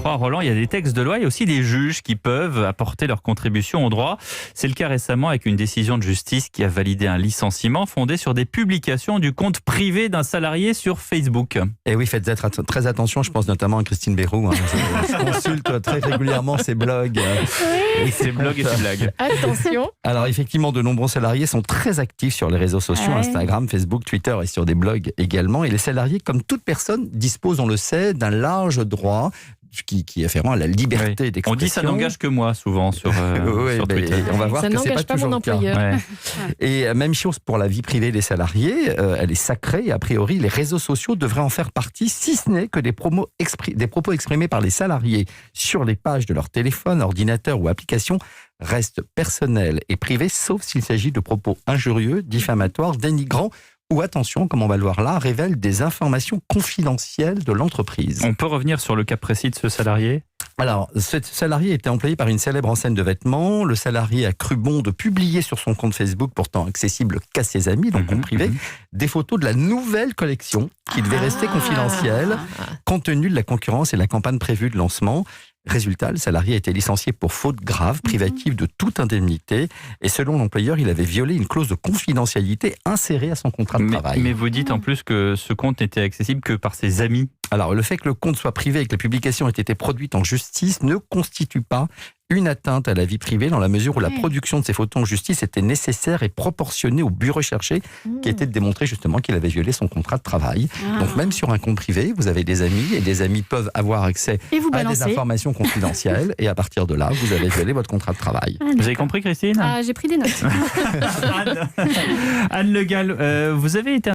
Oh, Roland, il y a des textes de loi et aussi des juges qui peuvent apporter leur contribution au droit. C'est le cas récemment avec une décision de justice qui a validé un licenciement fondé sur des publications du compte privé d'un salarié sur Facebook. Et oui, faites très attention, je pense notamment à Christine Béroux. Je consulte très régulièrement ses blogs. Et ses blogs et ses blagues. Attention. Alors effectivement, de nombreux salariés sont très actifs sur les réseaux sociaux, Instagram, Facebook, Twitter et sur des blogs également. Et les salariés, comme toute personne, disposent, on le sait, d'un large droit qui est afférent à la liberté d'expression. On dit ça n'engage que moi souvent sur Twitter. On va voir Ça que c'est n'engage pas pas toujours mon le cas. employeur. Ouais. Et même chose pour la vie privée des salariés, elle est sacrée et a priori les réseaux sociaux devraient en faire partie, si ce n'est que des propos exprimés par les salariés sur les pages de leur téléphone, ordinateur ou application restent personnels et privés, sauf s'il s'agit de propos injurieux, diffamatoires, dénigrants ou, attention, comme on va le voir là, révèlent des informations confidentielles de l'entreprise. On peut revenir sur le cas précis de ce salarié ? Alors, ce salarié était employé par une célèbre enseigne de vêtements. Le salarié a cru bon de publier sur son compte Facebook, pourtant accessible qu'à ses amis, donc en privé, des photos de la nouvelle collection qui devait rester confidentielle, compte tenu de la concurrence et de la campagne prévue de lancement. Résultat, le salarié a été licencié pour faute grave, privative de toute indemnité. Et selon l'employeur, il avait violé une clause de confidentialité insérée à son contrat de travail. Mais vous dites en plus que ce compte n'était accessible que par ses amis. Alors, le fait que le compte soit privé et que la publication ait été produite en justice ne constitue pas une atteinte à la vie privée dans la mesure où la production de ces photos en justice était nécessaire et proportionnée au but recherché qui était de démontrer justement qu'il avait violé son contrat de travail. Donc même sur un compte privé, vous avez des amis et des amis peuvent avoir accès à des informations confidentielles et à partir de là, vous avez violé votre contrat de travail. Vous avez compris, Christine ? J'ai pris des notes. Anne Le Gall, vous avez été